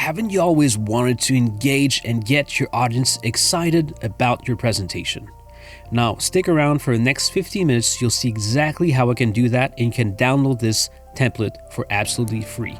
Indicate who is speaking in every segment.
Speaker 1: haven't you always wanted to engage and get your audience excited about your presentation? Now, stick around for the next 15 minutes. You'll see exactly how I can do that, and you can download this template for absolutely free.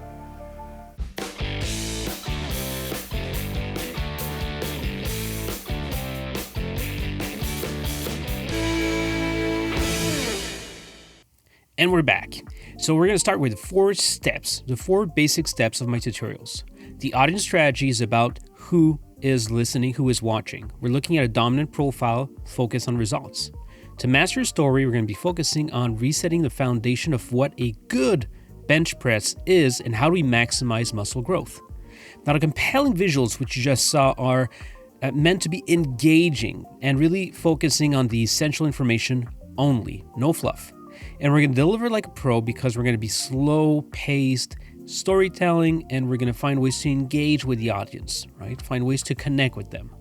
Speaker 1: And we're back. So we're going to start with 4 steps, the 4 basic steps of my tutorials. The audience strategy is about who is listening, who is watching. We're looking at a dominant profile, focus on results. To master your story, we're going to be focusing on resetting the foundation of what a good bench press is and how do we maximize muscle growth. Now, the compelling visuals, which you just saw, are meant to be engaging and really focusing on the essential information only, no fluff. And we're going to deliver like a pro because we're going to be slow-paced storytelling, and we're going to find ways to engage with the audience, right? Find ways to connect with them.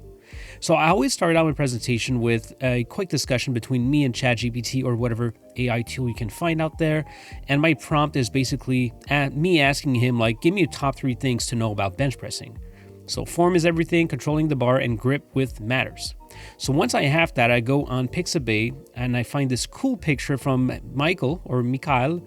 Speaker 1: So I always start out my presentation with a quick discussion between me and ChatGPT or whatever AI tool you can find out there. And my prompt is basically me asking him, like, give me your top 3 things to know about bench pressing. So form is everything, controlling the bar, and grip with matters. So once I have that, I go on Pixabay and I find this cool picture from Michael or Mikhail,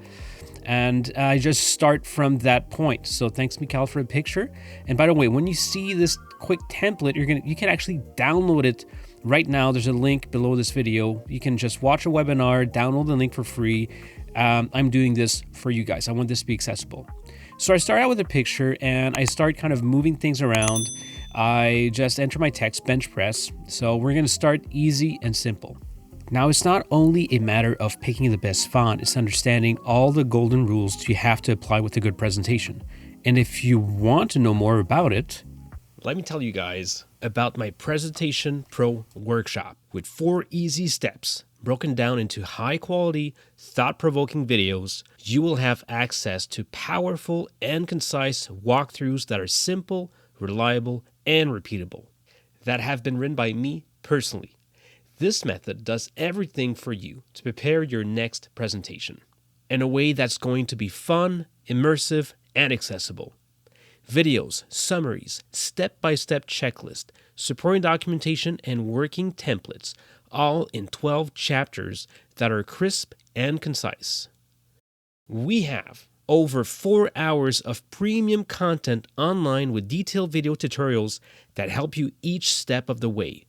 Speaker 1: and I just start from that point. So thanks, Mikhail, for the picture. And by the way, when you see this quick template, you can actually download it right now. There's a link below this video. You can just watch a webinar, download the link for free. I'm doing this for you guys. I want this to be accessible. So I start out with a picture and I start kind of moving things around. I just enter my text, bench press. So we're going to start easy and simple. Now, it's not only a matter of picking the best font, it's understanding all the golden rules you have to apply with a good presentation. And if you want to know more about it, let me tell you guys about my Presentation Pro workshop with 4 easy steps broken down into high-quality, thought-provoking videos. You will have access to powerful and concise walkthroughs that are simple, reliable, and repeatable, that have been written by me personally. This method does everything for you to prepare your next presentation in a way that's going to be fun, immersive, and accessible. Videos, summaries, step-by-step checklist, supporting documentation, and working templates, all in 12 chapters that are crisp and concise. We have over 4 hours of premium content online with detailed video tutorials that help you each step of the way.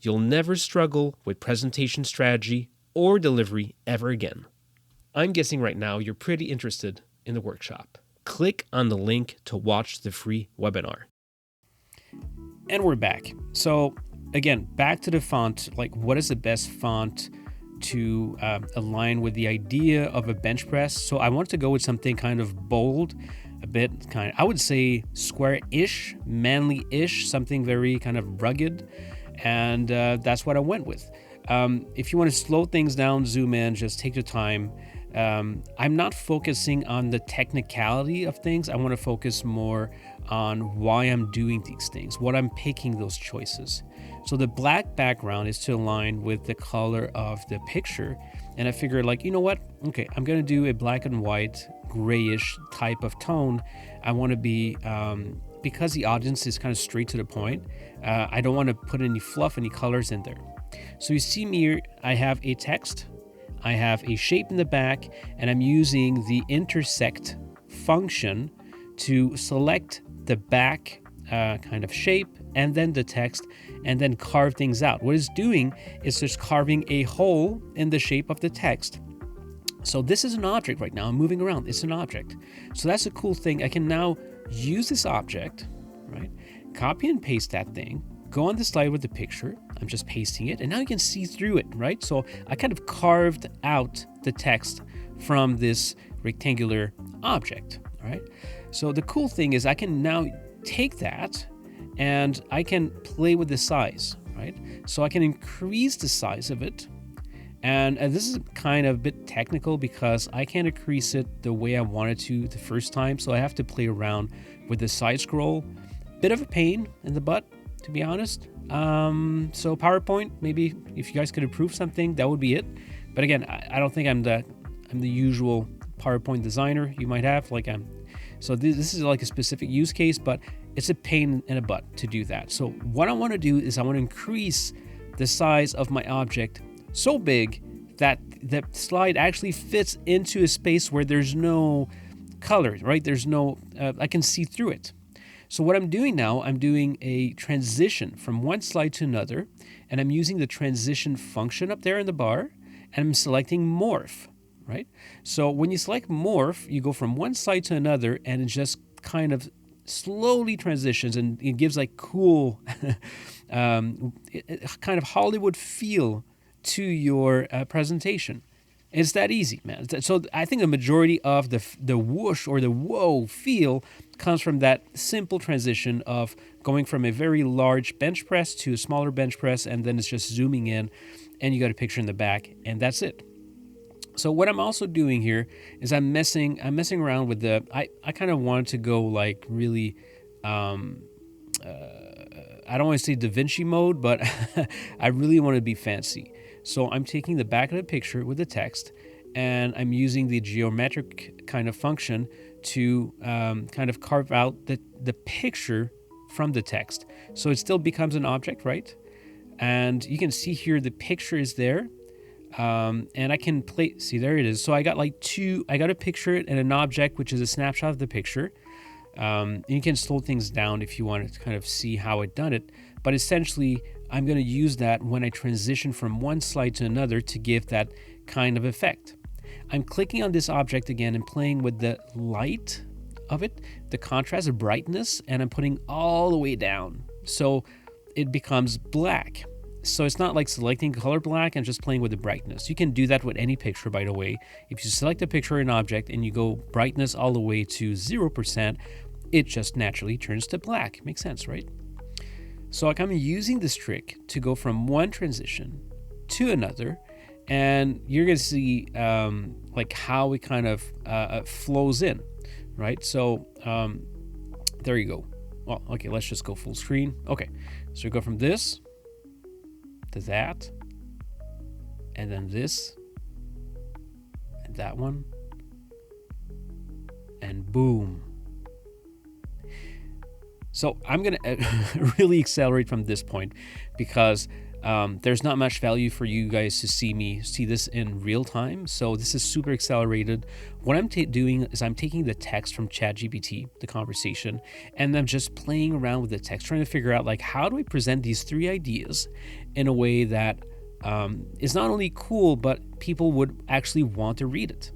Speaker 1: You'll never struggle with presentation strategy or delivery ever again. I'm guessing right now you're pretty interested in the workshop. Click on the link to watch the free webinar. And we're back. So again, back to the font, like what is the best font to align with the idea of a bench press? So I wanted to go with something kind of bold, a bit I would say square-ish, manly-ish, something very kind of rugged. And that's what I went with. If you want to slow things down, zoom in, just take your time. I'm not focusing on the technicality of things. I want to focus more on why I'm doing these things, what I'm picking those choices. So the black background is to align with the color of the picture. And I figured, like, you know what? Okay, I'm going to do a black and white, grayish type of tone. I want to be... because the audience is kind of straight to the point, I don't want to put any fluff, any colors in there. So you see me here, I have a text, I have a shape in the back, and I'm using the intersect function to select the back kind of shape and then the text and then carve things out. What it's doing is just carving a hole in the shape of the text. So this is an object right now. I'm moving around. It's an object. So that's a cool thing. I can now use this object, right? Copy and paste that thing. Go on the slide with the picture. I'm just pasting it. And now you can see through it, right? So I kind of carved out the text from this rectangular object, all right? So the cool thing is I can now take that and I can play with the size, right? So I can increase the size of it. And this is kind of a bit technical because I can't increase it the way I wanted to the first time. So I have to play around with the side scroll. Bit of a pain in the butt, to be honest. So PowerPoint, maybe if you guys could improve something, that would be it. But again, I don't think I'm the usual PowerPoint designer you might have. Like So this is like a specific use case, but it's a pain in the butt to do that. So what I want to do is I want to increase the size of my object so big that the slide actually fits into a space where there's no color, right? There's no, I can see through it. So what I'm doing now, I'm doing a transition from one slide to another, and I'm using the transition function up there in the bar, and I'm selecting morph, right? So when you select morph, you go from one slide to another, and it just kind of slowly transitions, and it gives like cool, kind of Hollywood feel to your presentation. It's that easy, man. So I think the majority of the whoosh or the whoa feel comes from that simple transition of going from a very large bench press to a smaller bench press, and then it's just zooming in, and you got a picture in the back, and that's it. So what I'm also doing here is I'm messing around with the. I kind of wanted to go like really. I don't want to say Da Vinci mode, but I really want to be fancy. So I'm taking the back of the picture with the text, and I'm using the geometric kind of function to kind of carve out the picture from the text. So it still becomes an object, right? And you can see here the picture is there. And I can play, see, there it is. So I got like I got a picture and an object, which is a snapshot of the picture. You can slow things down if you want to kind of see how it done it. But essentially, I'm going to use that when I transition from one slide to another to give that kind of effect. I'm clicking on this object again and playing with the light of it, the contrast, the brightness, and I'm putting all the way down. So it becomes black. So it's not like selecting color black and just playing with the brightness. You can do that with any picture, by the way. If you select a picture or an object and you go brightness all the way to 0%, it just naturally turns to black. Makes sense, right? So I'm using this trick to go from one transition to another, and you're going to see like how it kind of flows in, right? So there you go. Well, okay, let's just go full screen. Okay, so we go from this to that, and then this, and that one, and boom. So I'm going to really accelerate from this point because there's not much value for you guys to see this in real time. So this is super accelerated. What I'm doing is I'm taking the text from ChatGPT, the conversation, and I'm just playing around with the text, trying to figure out like, how do I present these three ideas in a way that is not only cool, but people would actually want to read it.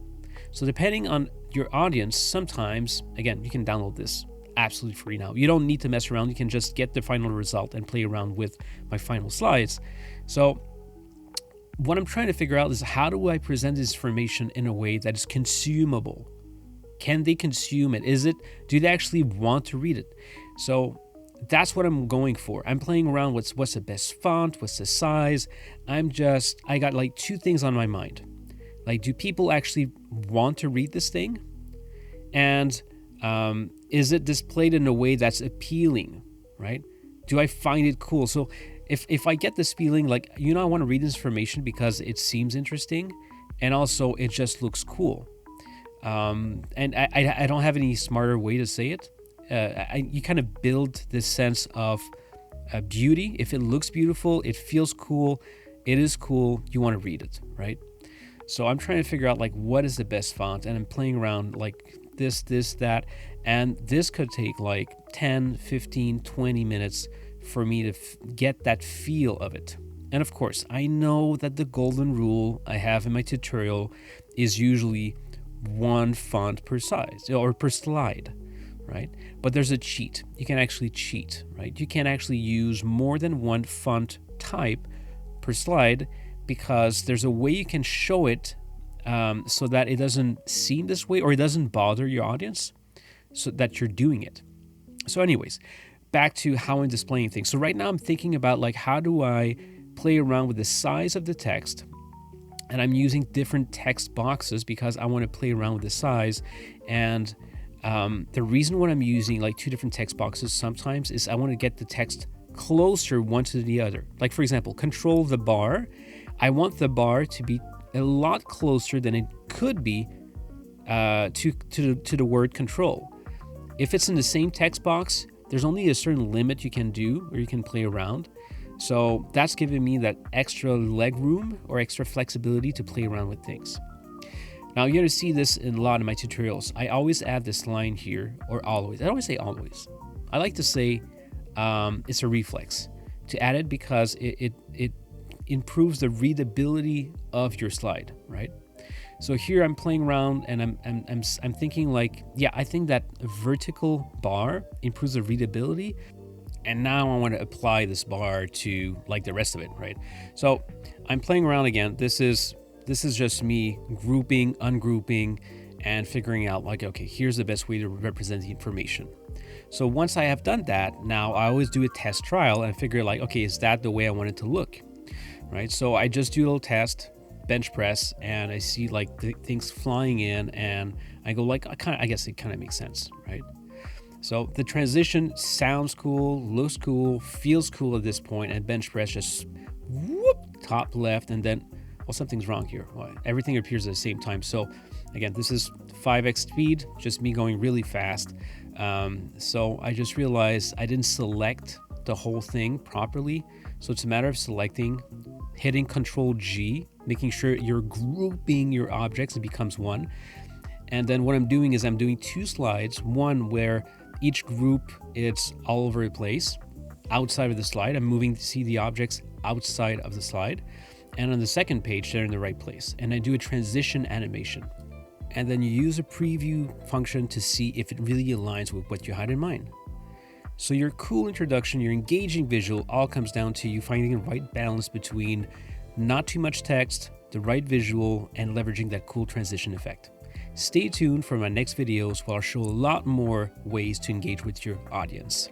Speaker 1: So depending on your audience, sometimes, again, you can download this absolutely free now. You don't need to mess around. You can just get the final result and play around with my final slides. So what I'm trying to figure out is, how do I present this information in a way that is consumable? Can they consume it? Do they actually want to read it? So that's what I'm going for. I'm playing around with what's the best font, what's the size. I got like two things on my mind. Like, do people actually want to read this thing? And is it displayed in a way that's appealing, right? Do I find it cool? So if I get this feeling like, I want to read this information because it seems interesting, and also it just looks cool. And I don't have any smarter way to say it. You kind of build this sense of beauty. If it looks beautiful, it feels cool, it is cool, you want to read it, right? So I'm trying to figure out like, what is the best font, and I'm playing around like this, that, and this could take like 10, 15, 20 minutes for me to get that feel of it. And of course, I know that the golden rule I have in my tutorial is usually one font per size or per slide, right? But there's a cheat. You can actually cheat, right? You can actually use more than one font type per slide, because there's a way you can show it so that it doesn't seem this way, or it doesn't bother your audience, so that you're doing it. So anyways, back to how I'm displaying things. So right now I'm thinking about like, how do I play around with the size of the text? And I'm using different text boxes because I want to play around with the size. And the reason why I'm using like two different text boxes sometimes is I want to get the text closer one to the other. Like, for example, control the bar. I want the bar to be a lot closer than it could be to the word control. If it's in the same text box, there's only a certain limit you can do or you can play around. So that's giving me that extra leg room or extra flexibility to play around with things. Now you're gonna see this in a lot of my tutorials. I always add this line here, or always. I don't always say always. I like to say it's a reflex to add it because it improves the readability of your slide, right? So here I'm playing around and I'm thinking like, yeah, I think that vertical bar improves the readability. And now I want to apply this bar to like the rest of it, right? So I'm playing around again. This is just me grouping, ungrouping, and figuring out like, okay, here's the best way to represent the information. So once I have done that, now I always do a test trial and figure like, okay, is that the way I want it to look, right? So I just do a little test, bench press, and I see like things flying in, and I go like, I guess it kind of makes sense, right? So the transition sounds cool, looks cool, feels cool at this point, and bench press just whoop, top left, and then, well, something's wrong here. Well, everything appears at the same time. So again, this is 5x speed, just me going really fast. So I just realized I didn't select the whole thing properly. So it's a matter of selecting, hitting Control G, making sure you're grouping your objects, it becomes one. And then what I'm doing is I'm doing two slides, one where each group it's all over the place outside of the slide. I'm moving to see the objects outside of the slide. And on the second page, they're in the right place. And I do a transition animation. And then you use a preview function to see if it really aligns with what you had in mind. So your cool introduction, your engaging visual, all comes down to you finding the right balance between not too much text, the right visual, and leveraging that cool transition effect. Stay tuned for my next videos where I'll show a lot more ways to engage with your audience.